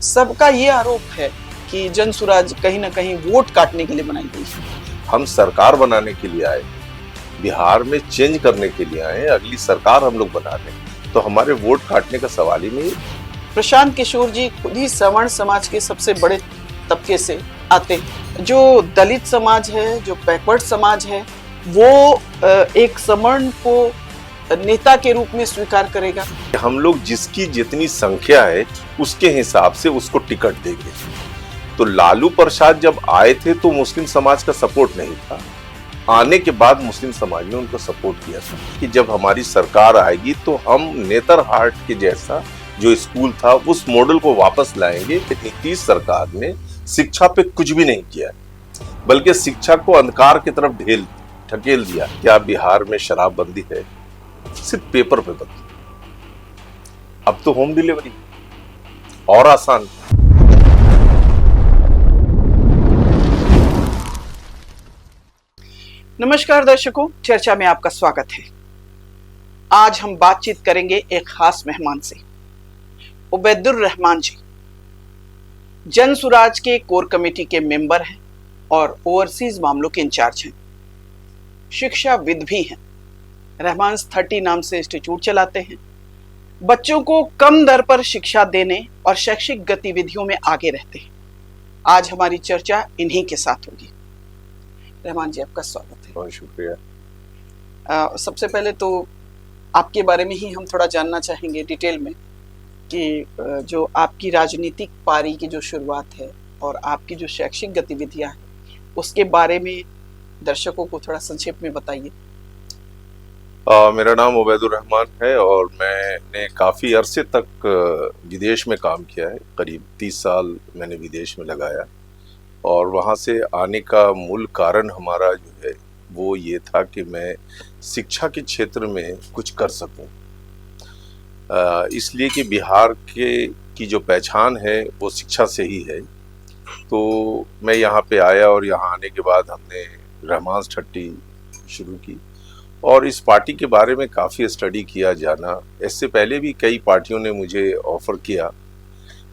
सबका ये आरोप है कि जन सुराज कहीं ना कहीं वोट काटने के लिए बनाई गई है। हम सरकार बनाने के लिए आए, बिहार में चेंज करने के लिए आए, अगली सरकार हम लोग बना लें, तो हमारे वोट काटने का सवाल ही नहीं। प्रशांत किशोर जी खुद ही सवर्ण समाज के सबसे बड़े तबके से आते हैं। जो दलित समाज है, जो बैकवर्ड समाज है, वो एक सवर्ण को नेता के रूप में स्वीकार करेगा। हम लोग जिसकी जितनी संख्या है उसके हिसाब से उसको टिकट देंगे। तो लालू प्रसाद जब आए थे तो मुस्लिम समाज का सपोर्ट नहीं था, आने के बाद मुस्लिम समाज ने उनको सपोर्ट किया था कि जब हमारी सरकार आएगी तो हम नेतरहाट के जैसा जो स्कूल था उस मॉडल को वापस लाएंगे। नीतीश सरकार ने शिक्षा पे कुछ भी नहीं किया, बल्कि शिक्षा को अंधकार की तरफ ढकेल दिया। क्या बिहार में शराबबंदी है? सिर्फ पेपर पे बंदी। अब तो होम डिलीवरी और आसान। नमस्कार दर्शकों, चर्चा में आपका स्वागत है। आज हम बातचीत करेंगे एक खास मेहमान से, उबैदुर रहमान जी। जन सुराज के कोर कमेटी के मेंबर हैं और ओवरसीज मामलों के इंचार्ज हैं। शिक्षाविद भी हैं। रहमान 30 नाम से इंस्टीट्यूट चलाते हैं। बच्चों को कम दर पर शिक्षा देने और शैक्षिक गतिविधियों में आगे रहते हैं। आज हमारी चर्चा इन्हीं के साथ होगी। रहमान जी, आपका स्वागत है। बहुत शुक्रिया। सबसे पहले तो आपके बारे में ही हम थोड़ा जानना चाहेंगे डिटेल में कि जो आपकी राजनीतिक पारी की जो शुरुआत है और आपकी जो शैक्षिक गतिविधियां हैं उसके बारे में दर्शकों को थोड़ा संक्षेप में बताइए। मेरा नाम उबैदुर रहमान है और मैंने काफ़ी अरसे तक विदेश में काम किया है। करीब 30 साल मैंने विदेश में लगाया और वहाँ से आने का मूल कारण हमारा जो है वो ये था कि मैं शिक्षा के क्षेत्र में कुछ कर सकूं। इसलिए कि बिहार की जो पहचान है वो शिक्षा से ही है। तो मैं यहाँ पे आया और यहाँ आने के बाद हमने रहमान 30 शुरू की और इस पार्टी के बारे में काफ़ी स्टडी किया जाना। इससे पहले भी कई पार्टियों ने मुझे ऑफ़र किया,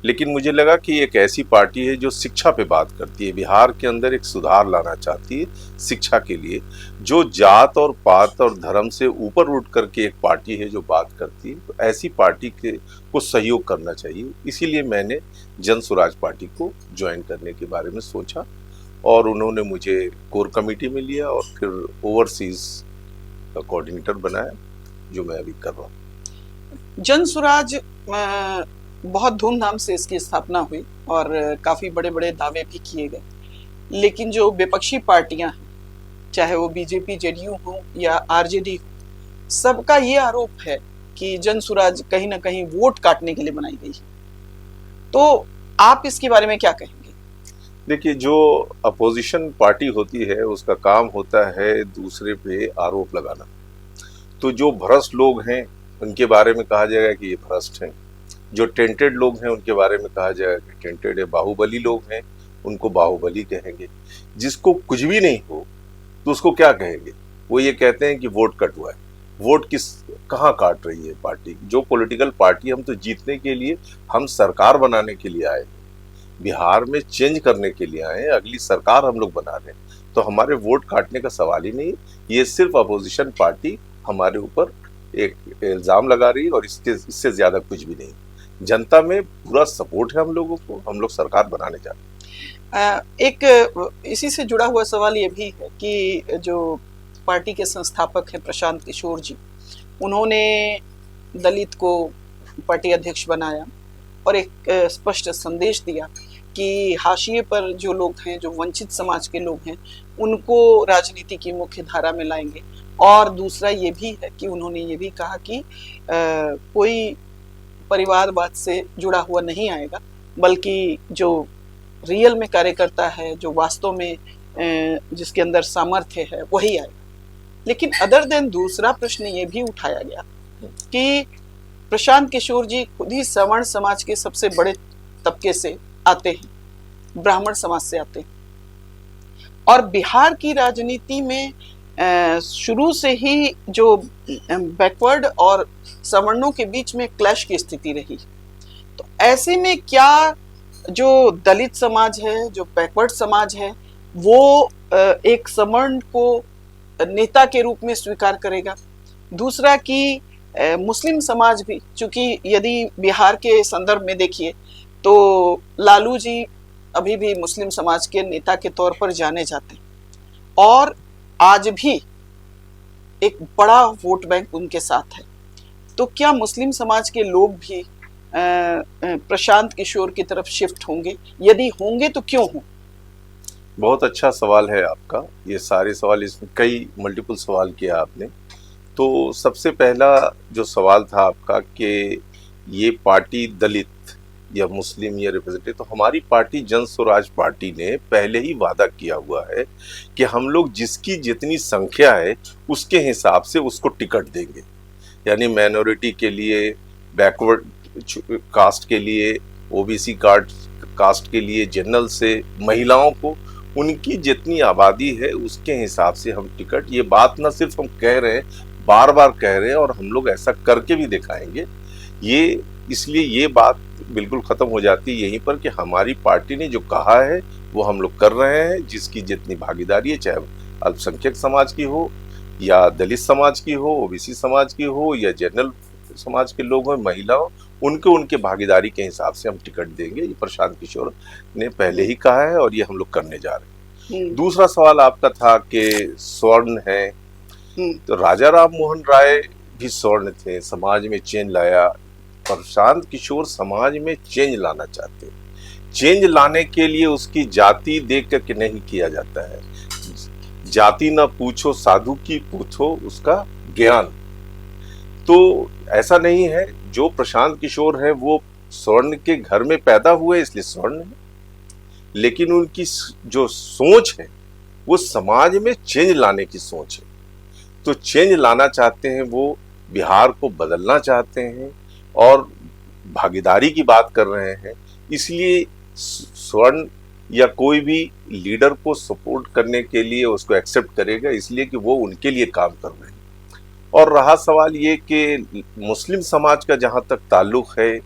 लेकिन मुझे लगा कि एक ऐसी पार्टी है जो शिक्षा पे बात करती है, बिहार के अंदर एक सुधार लाना चाहती है शिक्षा के लिए, जो जात और पात और धर्म से ऊपर उठ करके एक पार्टी है जो बात करती है। तो ऐसी पार्टी को सहयोग करना चाहिए। इसीलिए मैंने जन सुराज पार्टी को ज्वाइन करने के बारे में सोचा और उन्होंने मुझे कोर कमेटी में लिया और फिर ओवरसीज का कोऑर्डिनेटर बनाया, जो मैं अभी कर रहा हूँ। जन सुराज बहुत धूमधाम से इसकी स्थापना हुई और काफ़ी बड़े बड़े दावे भी किए गए, लेकिन जो विपक्षी पार्टियां हैं, चाहे वो बीजेपी, जेडीयू हो या आरजेडी हो, सबका ये आरोप है कि जन सुराज कहीं ना कहीं वोट काटने के लिए बनाई गई है। तो आप इसके बारे में क्या कहेंगे? देखिए, जो अपोजिशन पार्टी होती है उसका काम होता है दूसरे पे आरोप लगाना। तो जो भ्रष्ट लोग हैं उनके बारे में कहा जाएगा कि ये भ्रष्ट हैं, जो टेंटेड लोग हैं उनके बारे में कहा जाएगा कि टेंटेड है, बाहुबली लोग हैं उनको बाहुबली कहेंगे। जिसको कुछ भी नहीं हो तो उसको क्या कहेंगे? वो ये कहते हैं कि वोट कटवा है। वोट कहाँ काट रही है पार्टी? जो पॉलिटिकल पार्टी, हम तो जीतने के लिए, हम सरकार बनाने के लिए आए, बिहार में चेंज करने के लिए आए, अगली सरकार हम लोग बना रहे हैं, तो हमारे वोट काटने का सवाल ही नहीं। ये सिर्फ अपोजिशन पार्टी हमारे ऊपर एक इल्जाम लगा रही है और इससे ज्यादा कुछ भी नहीं। जनता में पूरा सपोर्ट है हम लोगों को, हम लोग सरकार बनाने जा रहे हैं। एक इसी से जुड़ा हुआ सवाल ये भी है कि जो पार्टी के संस्थापक हैं प्रशांत किशोर जी, उन्होंने दलित को पार्टी अध्यक्ष बनाया और एक स्पष्ट संदेश दिया कि हाशिए पर जो लोग हैं, जो वंचित समाज के लोग हैं, उनको राजनीति की मुख्य धारा में लाएंगे। और दूसरा ये भी है कि उन्होंने ये भी कहा कि कोई परिवारवाद से जुड़ा हुआ नहीं आएगा, बल्कि जो रियल में कार्यकर्ता है, जो वास्तव में जिसके अंदर सामर्थ्य है, वही आएगा। लेकिन अदर देन दूसरा प्रश्न ये भी उठाया गया कि प्रशांत किशोर जी खुद ही सवर्ण समाज के सबसे बड़े तबके से आते हैं, ब्राह्मण समाज से आते हैं, और बिहार की राजनीति में शुरू से ही जो बैकवर्ड और सवर्णों के बीच में क्लैश की स्थिति रही। तो ऐसे में क्या जो दलित समाज है, जो बैकवर्ड समाज है, वो एक सवर्ण को नेता के रूप में स्वीकार करेगा। दूसरा कि मुस्लिम समाज भी, चूंकि यदि बिहार के संदर्भ में देखिए तो लालू जी अभी भी मुस्लिम समाज के नेता के तौर पर जाने जाते हैं और आज भी एक बड़ा वोट बैंक उनके साथ है। तो क्या मुस्लिम समाज के लोग भी प्रशांत किशोर की तरफ शिफ्ट होंगे? यदि होंगे तो क्यों हों? बहुत अच्छा सवाल है आपका। ये सारे सवाल, इसमें कई मल्टीपल सवाल किया आपने। तो सबसे पहला जो सवाल था आपका कि ये पार्टी दलित या मुस्लिम या रिप्रेजेंटेटिव, तो हमारी पार्टी जन स्वराज पार्टी ने पहले ही वादा किया हुआ है कि हम लोग जिसकी जितनी संख्या है उसके हिसाब से उसको टिकट देंगे। यानी माइनॉरिटी के लिए, बैकवर्ड कास्ट के लिए, ओबीसी कास्ट के लिए, जनरल से महिलाओं को, उनकी जितनी आबादी है उसके हिसाब से हम टिकट, ये बात ना सिर्फ हम कह रहे हैं, बार बार कह रहे हैं और हम लोग ऐसा करके भी दिखाएंगे। ये इसलिए ये बात बिल्कुल खत्म हो जाती है यहीं पर कि हमारी पार्टी ने जो कहा है वो हम लोग कर रहे हैं। जिसकी जितनी भागीदारी है, चाहे अल्पसंख्यक समाज की हो या दलित समाज की हो, ओबीसी समाज की हो या जनरल समाज के लोग हो, महिला हो, उनके भागीदारी के हिसाब से हम टिकट देंगे। ये प्रशांत किशोर ने पहले ही कहा है और ये हम लोग करने जा रहे हैं। दूसरा सवाल आपका था कि स्वर्ण है, तो राजा राम मोहन राय भी स्वर्ण थे, समाज में चेंज लाया। प्रशांत किशोर समाज में चेंज लाना चाहते हैं। चेंज लाने के लिए उसकी जाति देख करके नहीं किया जाता है। जाति ना पूछो साधु की, पूछो उसका ज्ञान। तो ऐसा नहीं है, जो प्रशांत किशोर है वो स्वर्ण के घर में पैदा हुए इसलिए स्वर्ण है, लेकिन उनकी जो सोच है वो समाज में चेंज लाने की सोच है। तो चेंज लाना चाहते हैं, वो बिहार को बदलना चाहते हैं और भागीदारी की बात कर रहे हैं। इसलिए स्वर्ण या कोई भी लीडर को सपोर्ट करने के लिए उसको एक्सेप्ट करेगा, इसलिए कि वो उनके लिए काम कर रहे हैं। और रहा सवाल ये कि मुस्लिम समाज का जहां तक ताल्लुक है,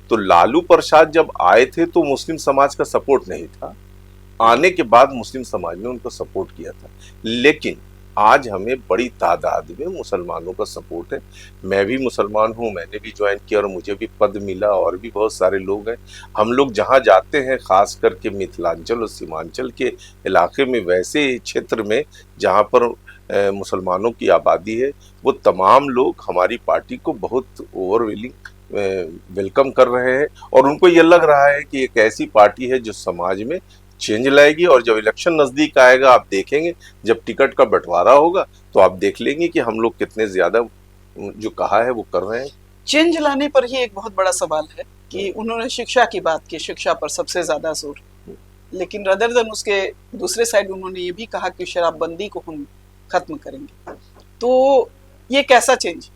तो लालू प्रसाद जब आए थे तो मुस्लिम समाज का सपोर्ट नहीं था। आने के बाद मुस्लिम समाज ने उनको सपोर्ट किया था, लेकिन आज हमें बड़ी तादाद में मुसलमानों का सपोर्ट है। मैं भी मुसलमान हूँ, मैंने भी ज्वाइन किया और मुझे भी पद मिला, और भी बहुत सारे लोग हैं। हम लोग जहाँ जाते हैं, खास करके मिथिलांचल और सीमांचल के इलाके में, वैसे क्षेत्र में जहाँ पर मुसलमानों की आबादी है, वो तमाम लोग हमारी पार्टी को बहुत ओवरवेलिंग वेलकम कर रहे हैं और उनको ये लग रहा है कि एक ऐसी पार्टी है जो समाज में चेंज लाएगी। और जब इलेक्शन नजदीक आएगा, आप देखेंगे, जब टिकट का बंटवारा होगा तो आप देख लेंगे कि हम लोग कितने ज्यादा जो कहा है वो कर रहे हैं। चेंज लाने पर ही एक बहुत बड़ा सवाल है कि उन्होंने शिक्षा की बात की, शिक्षा पर सबसे ज्यादा जोर, लेकिन रदर देन उसके दूसरे साइड उन्होंने ये भी कहा कि शराबबंदी को हम खत्म करेंगे। तो ये कैसा चेंज?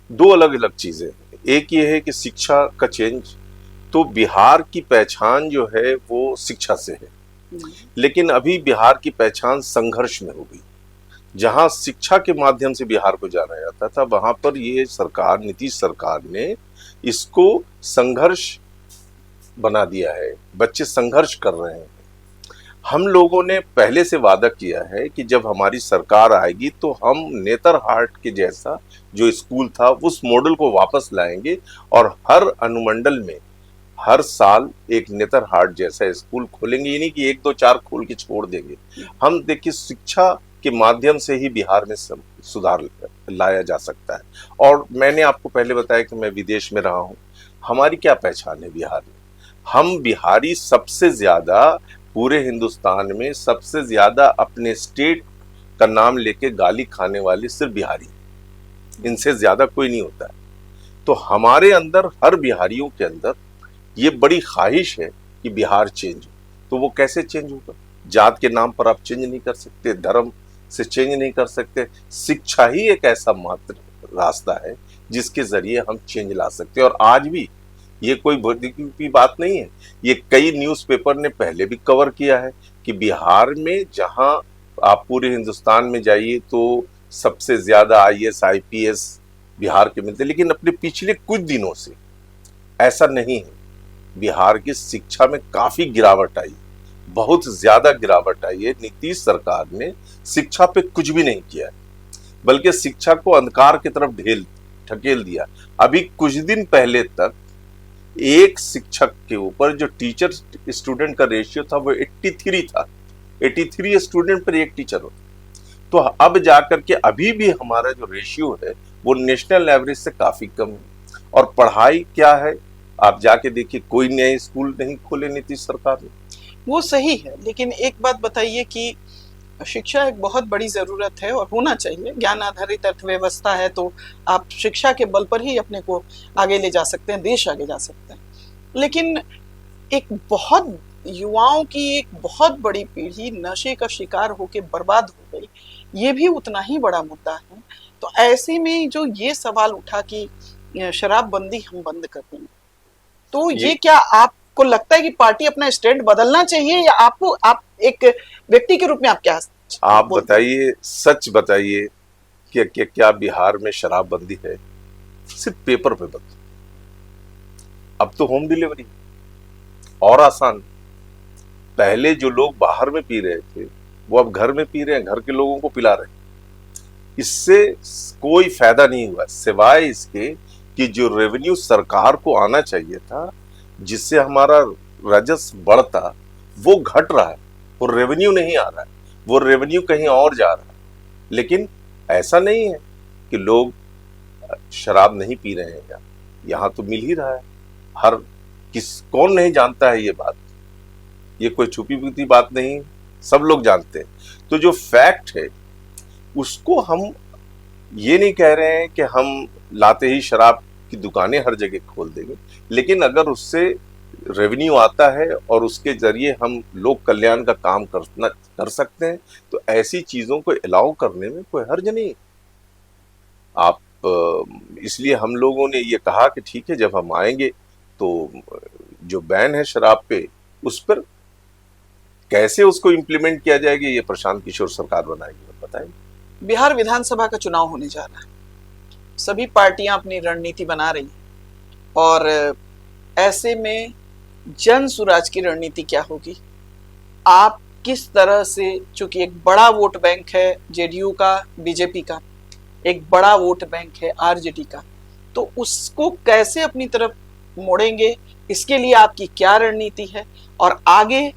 दो अलग अलग चीजें। एक ये है कि शिक्षा का चेंज, तो बिहार की पहचान जो है वो शिक्षा से है, लेकिन अभी बिहार की पहचान संघर्ष में हो गई। जहां शिक्षा के माध्यम से बिहार को जाना जाता था, वहां पर ये सरकार, नीतीश सरकार ने इसको संघर्ष बना दिया है। बच्चे संघर्ष कर रहे हैं। हम लोगों ने पहले से वादा किया है कि जब हमारी सरकार आएगी तो हम नेतरहाट के जैसा जो स्कूल था उस मॉडल को वापस लाएंगे और हर अनुमंडल में हर साल एक नेतरहाट जैसा स्कूल खोलेंगे। ये नहीं कि 1 2 4 खोल के छोड़ देंगे। हम देखिए, शिक्षा के माध्यम से ही बिहार में सुधार लाया जा सकता है। और मैंने आपको पहले बताया कि मैं विदेश में रहा हूँ। हमारी क्या पहचान है बिहार में? हम बिहारी सबसे ज्यादा पूरे हिंदुस्तान में सबसे ज्यादा अपने स्टेट का नाम लेके गाली खाने वाले सिर्फ बिहारी, इनसे ज्यादा कोई नहीं होता है। तो हमारे अंदर, हर बिहारियों के अंदर ये बड़ी ख्वाहिश है कि बिहार चेंज हो। तो वो कैसे चेंज होगा? जात के नाम पर आप चेंज नहीं कर सकते, धर्म से चेंज नहीं कर सकते। शिक्षा ही एक ऐसा मात्र रास्ता है जिसके जरिए हम चेंज ला सकते हैं। और आज भी ये कोई की बात नहीं है, ये कई न्यूज़पेपर ने पहले भी कवर किया है कि बिहार में जहां आप पूरे हिंदुस्तान में जाइए तो सबसे ज्यादा IAS IPS बिहार के मिलते, लेकिन अपने पिछले कुछ दिनों से ऐसा नहीं है। बिहार की शिक्षा में काफी गिरावट आई, बहुत ज्यादा गिरावट आई है। नीतीश सरकार ने शिक्षा पे कुछ भी नहीं किया है, बल्कि शिक्षा को अंधकार की तरफ ढकेल दिया। अभी कुछ दिन पहले तक एक शिक्षक के ऊपर जो टीचर स्टूडेंट का रेशियो था वो 83 था, 83 स्टूडेंट पर एक टीचर होता। तो अब जाकर के अभी भी हमारा जो रेशियो है वो नेशनल एवरेज से काफी कम है। और पढ़ाई क्या है, आप जाके देखिए, कोई नए स्कूल नहीं खोले नीतीश सरकार ने। वो सही है, लेकिन एक बात बताइए कि शिक्षा एक बहुत बड़ी जरूरत है और होना चाहिए। ज्ञान आधारित अर्थव्यवस्था है तो आप शिक्षा के बल पर ही अपने को आगे ले जा सकते हैं, देश आगे जा सकते हैं। लेकिन एक बहुत युवाओं की एक बहुत बड़ी पीढ़ी नशे का शिकार होकर बर्बाद हो गई, ये भी उतना ही बड़ा मुद्दा है। तो ऐसे में जो ये सवाल उठा कि शराबबंदी हम बंद कर देंगे, तो ये क्या आपको लगता है कि पार्टी अपना स्टैंड बदलना चाहिए, या आपको, आप एक व्यक्ति के रूप में आप क्या आप बताइए, सच बताइए कि क्या बिहार में शराबबंदी है? सिर्फ पेपर पे बंद। अब तो होम डिलीवरी और आसान। पहले जो लोग बाहर में पी रहे थे वो अब घर में पी रहे हैं, घर के लोगों को पिला रहे हैं। इससे कोई फायदा नहीं हुआ सिवाय इसके कि जो रेवेन्यू सरकार को आना चाहिए था, जिससे हमारा राजस्व बढ़ता, वो घट रहा है। वो रेवेन्यू नहीं आ रहा है, वो रेवेन्यू कहीं और जा रहा है। लेकिन ऐसा नहीं है कि लोग शराब नहीं पी रहे हैं, यहाँ तो मिल ही रहा है। कौन नहीं जानता है ये बात? ये कोई छुपी बुपी बात नहीं, सब लोग जानते हैं। तो जो फैक्ट है उसको हम ये नहीं कह रहे हैं कि हम लाते ही शराब की दुकानें हर जगह खोल देंगे, लेकिन अगर उससे रेवेन्यू आता है और उसके जरिए हम लोक कल्याण का काम कर सकते हैं, तो ऐसी चीजों को अलाउ करने में कोई हर्ज नहीं। आप इसलिए हम लोगों ने ये कहा कि ठीक है, जब हम आएंगे तो जो बैन है शराब पे, उस पर कैसे उसको इम्प्लीमेंट किया जाएगा ये प्रशांत किशोर सरकार बनाएगी, बताएंगे। बिहार विधानसभा का चुनाव होने जा रहा है, सभी पार्टियां अपनी रणनीति बना रही हैं, और ऐसे में जन सुराज की रणनीति क्या होगी? आप किस तरह से, चूंकि एक बड़ा वोट बैंक है जेडीयू का, बीजेपी का, एक बड़ा वोट बैंक है आरजेडी का, तो उसको कैसे अपनी तरफ मोड़ेंगे? इसके लिए आपकी क्या रणनीति है, और आगे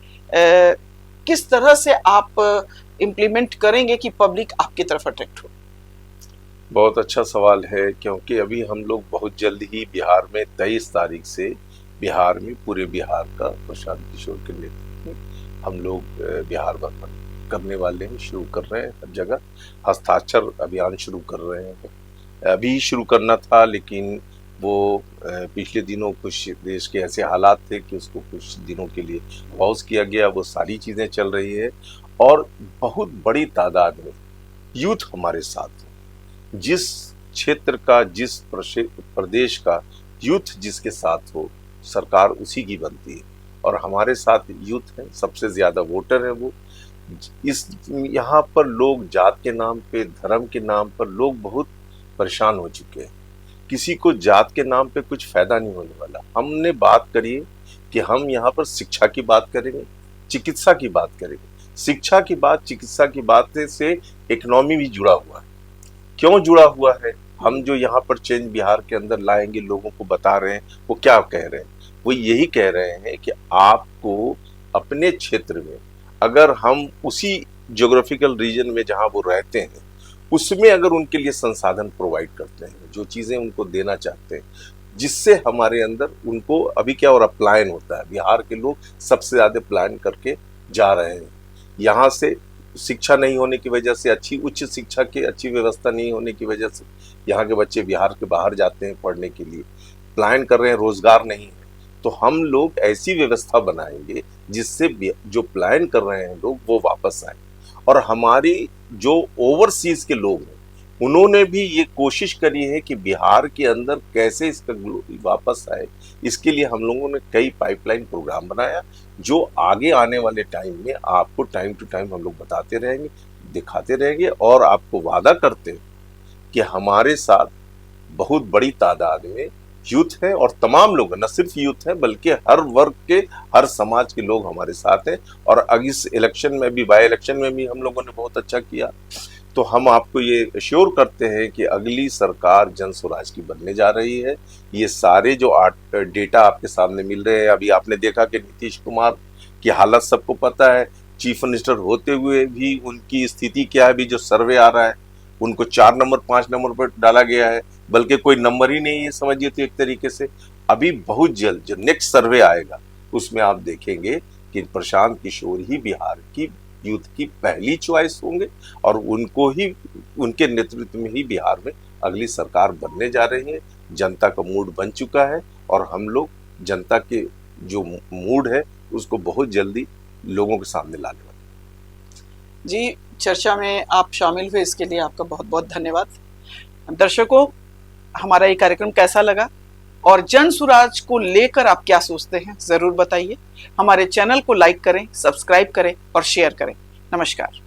किस तरह से आप इम्प्लीमेंट करेंगे कि पब्लिक आपकी तरफ अट्रैक्ट हो? बहुत अच्छा सवाल है, क्योंकि अभी हम लोग बहुत जल्द ही बिहार में 23 तारीख से बिहार में पूरे बिहार का प्रशांत किशोर के नेतृत्व में हम लोग बिहार भ्रमण करने वाले हैं, शुरू कर रहे हैं। हर जगह हस्ताक्षर अभियान शुरू कर रहे हैं। अभी शुरू करना था, लेकिन वो पिछले दिनों कुछ देश के ऐसे हालात थे कि उसको कुछ दिनों के लिए पॉज किया गया। वो सारी चीज़ें चल रही है और बहुत बड़ी तादाद में यूथ हमारे साथ है। जिस क्षेत्र का, जिस प्रदेश का यूथ जिसके साथ हो, सरकार उसी की बनती है। और हमारे साथ यूथ है, सबसे ज़्यादा वोटर है वो। यहाँ पर लोग जात के नाम पे, धर्म के नाम पर लोग बहुत परेशान हो चुके हैं। किसी को जात के नाम पे कुछ फायदा नहीं होने वाला। हमने बात करी कि हम यहाँ पर शिक्षा की बात करेंगे, चिकित्सा की बात करेंगे। शिक्षा की बात, चिकित्सा की बात से इकोनॉमी भी जुड़ा हुआ है। क्यों जुड़ा हुआ है? हम जो यहाँ पर चेंज बिहार के अंदर लाएंगे, लोगों को बता रहे हैं, वो क्या कह रहे हैं? वो यही कह रहे हैं कि आपको अपने क्षेत्र में, अगर हम उसी ज्योग्राफिकल रीजन में जहाँ वो रहते हैं, उसमें अगर उनके लिए संसाधन प्रोवाइड करते हैं, जो चीज़ें उनको देना चाहते हैं, जिससे हमारे अंदर उनको अभी क्या हो रहा, प्लायन होता है। बिहार के लोग सबसे ज़्यादा प्लायन करके जा रहे हैं। यहाँ से शिक्षा नहीं होने की वजह से, अच्छी उच्च शिक्षा की अच्छी व्यवस्था नहीं होने की वजह से यहाँ के बच्चे बिहार के बाहर जाते हैं पढ़ने के लिए, प्लायन कर रहे हैं, रोजगार नहीं है। तो हम लोग ऐसी व्यवस्था बनाएंगे जिससे जो प्लायन कर रहे हैं लोग वो वापस आए। और हमारी जो ओवरसीज के लोग हैं, उन्होंने भी ये कोशिश करी है कि बिहार के अंदर कैसे इसका वापस आए। इसके लिए हम लोगों ने कई पाइपलाइन प्रोग्राम बनाया, जो आगे आने वाले टाइम में आपको टाइम टू टाइम हम लोग बताते रहेंगे, दिखाते रहेंगे। और आपको वादा करते हैं कि हमारे साथ बहुत बड़ी तादाद में यूथ है और तमाम लोग, न सिर्फ यूथ है बल्कि हर वर्ग के, हर समाज के लोग हमारे साथ हैं। और इस इलेक्शन में भी, बाई इलेक्शन में भी हम लोगों ने बहुत अच्छा किया। तो हम आपको ये अश्योर करते हैं कि अगली सरकार जन स्वराज की बनने जा रही है। ये सारे जो डेटा आपके सामने मिल रहे हैं, अभी आपने देखा कि नीतीश कुमार की हालत सबको पता है, चीफ मिनिस्टर होते हुए भी उनकी स्थिति क्या है, अभी जो सर्वे आ रहा है उनको 4 नंबर 5 नंबर पर डाला गया है, बल्कि कोई नंबर ही नहीं है समझिए। तो एक तरीके से अभी बहुत जल्द जो नेक्स्ट सर्वे आएगा उसमें आप देखेंगे कि प्रशांत किशोर ही बिहार की यूथ की पहली चॉइस होंगे और उनको ही, उनके नेतृत्व में ही बिहार में अगली सरकार बनने जा रही है। जनता का मूड बन चुका है और हम लोग जनता के जो मूड है उसको बहुत जल्दी लोगों के सामने लाने वाले। जी, चर्चा में आप शामिल हुए इसके लिए आपका बहुत बहुत धन्यवाद। दर्शकों, हमारा ये कार्यक्रम कैसा लगा और जन स्वराज को लेकर आप क्या सोचते हैं, जरूर बताइए। हमारे चैनल को लाइक करें, सब्सक्राइब करें और शेयर करें। नमस्कार।